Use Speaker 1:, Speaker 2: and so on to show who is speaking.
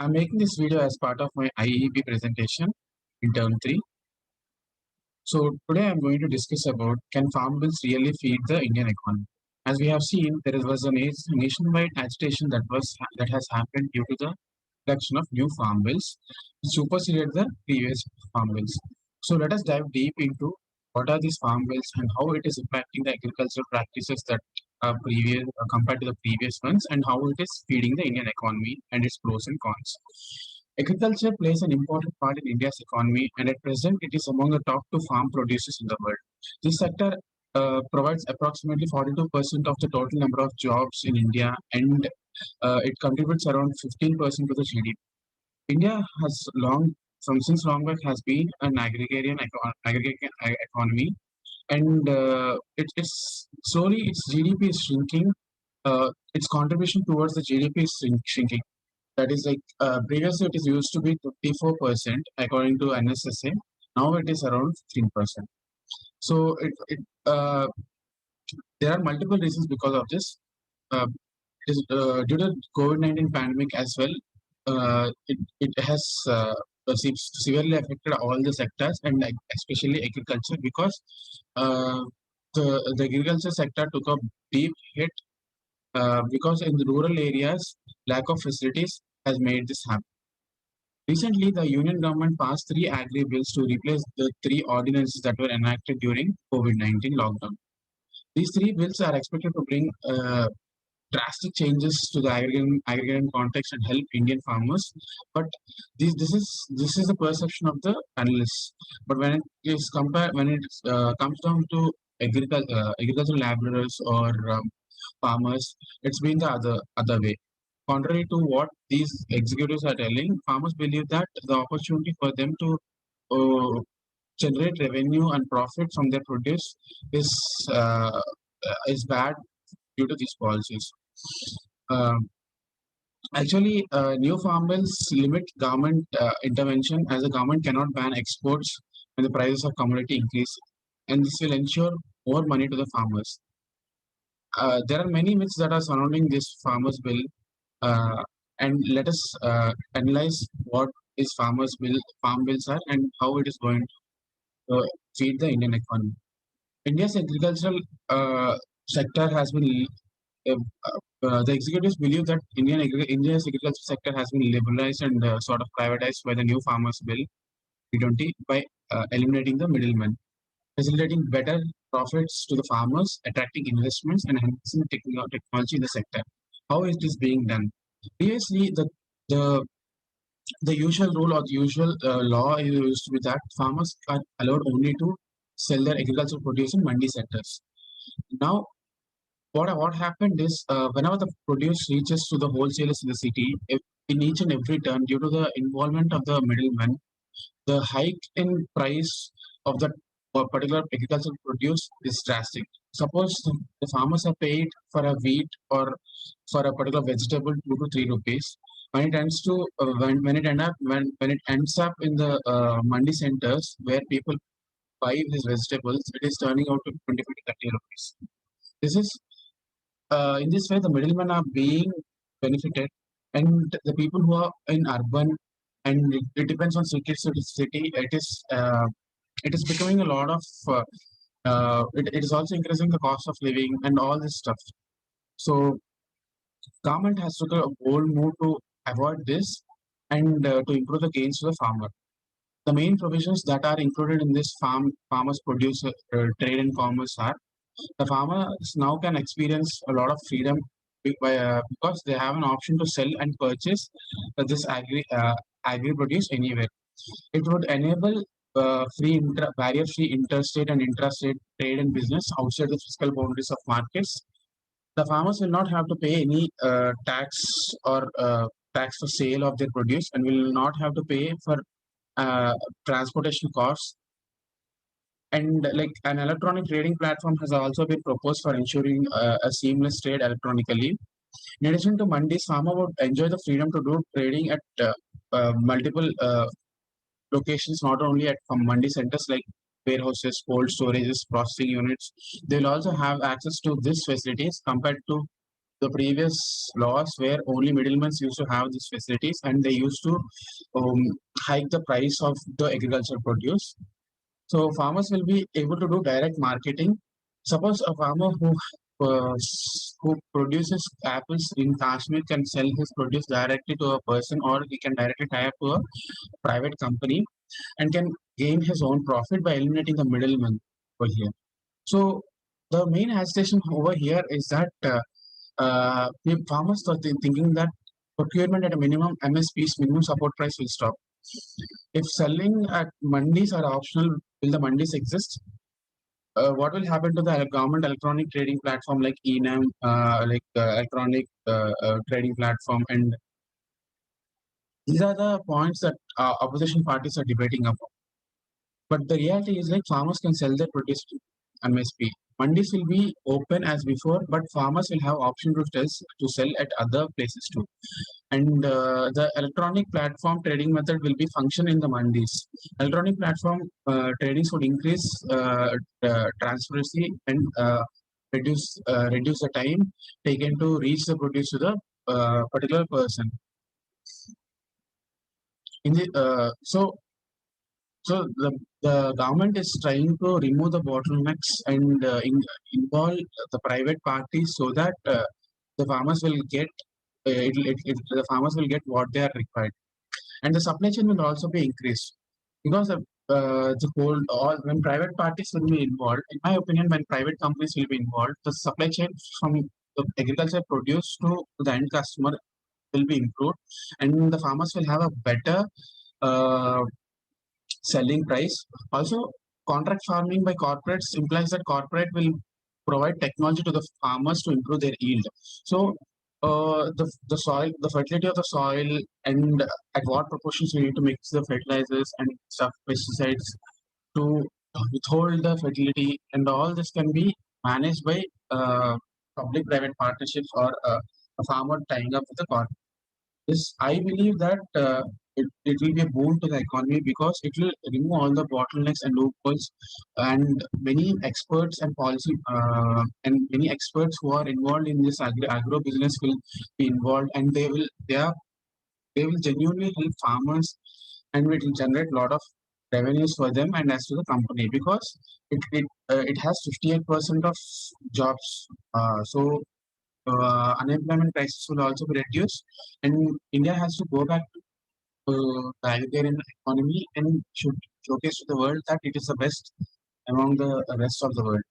Speaker 1: I'm making this video as part of my IEP presentation in term 3. So today I'm going to discuss about can farm bills really feed the Indian economy? As we have seen, was a nationwide agitation that has happened due to the introduction of new farm bills, which superseded the previous farm bills. So let us dive deep into what are these farm bills and how it is impacting the agricultural practices that are previous compared to the previous ones, and how it is feeding the Indian economy and its pros and cons. Agriculture plays an important part in India's economy, and at present, it is among the top two farm producers in the world. This sector provides approximately 42% of the total number of jobs in India, and it contributes around 15% to the GDP. India has since long back, has been an agrarian economy, and it's slowly its GDP is shrinking. Its contribution towards the GDP is shrinking. That is like previously it is used to be 54% according to NSSA. Now it is around 15%. So there are multiple reasons because of this. Uh, it is due to COVID-19 pandemic as well. It has severely affected all the sectors, and like especially agriculture, because uh, the agriculture sector took a deep hit because in the rural areas lack of facilities has made this happen. Recently, the Union government passed three agri bills to replace the three ordinances that were enacted during COVID-19 lockdown. These three bills are expected to bring drastic changes to the agrarian context and help Indian farmers. But this is the perception of the analysts. But when it comes down to agricultural laborers or farmers, it's been the other way. Contrary to what these executives are telling, farmers believe that the opportunity for them to generate revenue and profit from their produce is uh, is bad due to these policies. Um, New farm bills limit government intervention, as the government cannot ban exports when the prices of commodity increase, and this will ensure more money to the farmers. There are many myths that are surrounding this farmers bill, uh, and let us analyze what is farm bills are, and how it is going to feed the Indian economy. India's agricultural sector has been uh, the executives believe that India's agriculture sector has been liberalized and sort of privatized by the new Farmers Bill 2020 by eliminating the middlemen, facilitating better profits to the farmers, attracting investments, and enhancing technology in the sector. How is this being done? Previously, the the usual rule or the usual law used to be that farmers are allowed only to sell their agricultural produce in mandi centers. Now, what happened is whenever the produce reaches to the wholesalers in the city, in each and every turn, due to the involvement of the middleman, the hike in price of that particular agricultural produce is drastic. Suppose the farmers are paid for a wheat or for a particular vegetable 2 to 3 rupees. When it ends to when it ends up in the mandi centers where people buy these vegetables, it is turning out to 25 to 30 rupees. This is in this way, the middlemen are being benefited, and the people who are in urban, and it depends on city to city. It is becoming a lot of. It is also increasing the cost of living and all this stuff. So, government has took a bold move to avoid this and to improve the gains to the farmer. The main provisions that are included in this farmers produce trade and commerce are the farmers now can experience a lot of freedom because they have an option to sell and purchase this agri produce anywhere. It would enable barrier-free interstate and intrastate trade and business outside the fiscal boundaries of markets. The farmers will not have to pay any tax for sale of their produce, and will not have to pay for uh, transportation costs. And like an electronic trading platform has also been proposed for ensuring a seamless trade electronically. In addition to mandis, farmer would enjoy the freedom to do trading at multiple locations, not only at from mandi centers like warehouses, cold storages, processing units. They will also have access to these facilities compared to the previous laws where only middlemen used to have these facilities, and they used to um, hike the price of the agricultural produce. So farmers will be able to do direct marketing. Suppose a farmer who produces apples in Kashmir can sell his produce directly to a person, or he can directly tie up to a private company and can gain his own profit by eliminating the middleman over here. So the main hesitation over here is that the farmers are thinking that procurement at a minimum MSP's minimum support price will stop. If selling at mandis are optional, will the mandis exist? What will happen to the government electronic trading platform like ENAM, electronic trading platform? And these are the points that opposition parties are debating about. But the reality is like farmers can sell their produce to MSP. Mandis will be open as before, but farmers will have option to sell at other places too. And the electronic platform trading method will be function in the mandis. Electronic platform tradings would increase transparency and reduce the time taken to reach the produce to the particular person. In the so the government is trying to remove the bottlenecks and involve the private parties so that the farmers will get the farmers will get what they are required, and the supply chain will also be increased because the whole all when private parties will be involved. In my opinion, when private companies will be involved, the supply chain from the agriculture produce to the end customer will be improved, and the farmers will have a better uh, selling price. Also, contract farming by corporates implies that corporate will provide technology to the farmers to improve their yield. So, the soil, the fertility of the soil, and at what proportions we need to mix the fertilizers and stuff, pesticides to withhold the fertility, and all this can be managed by public-private partnerships or a farmer tying up with the corporate. Yes, I believe that it will be a boon to the economy because it will remove all the bottlenecks and loopholes, and many experts and many experts who are involved in this agro business will be involved, and they will genuinely help farmers, and it will generate a lot of revenues for them and as to the company because it has 58% of jobs. Unemployment prices will also be reduced, and India has to go back to the agrarian economy and should showcase to the world that it is the best among the rest of the world.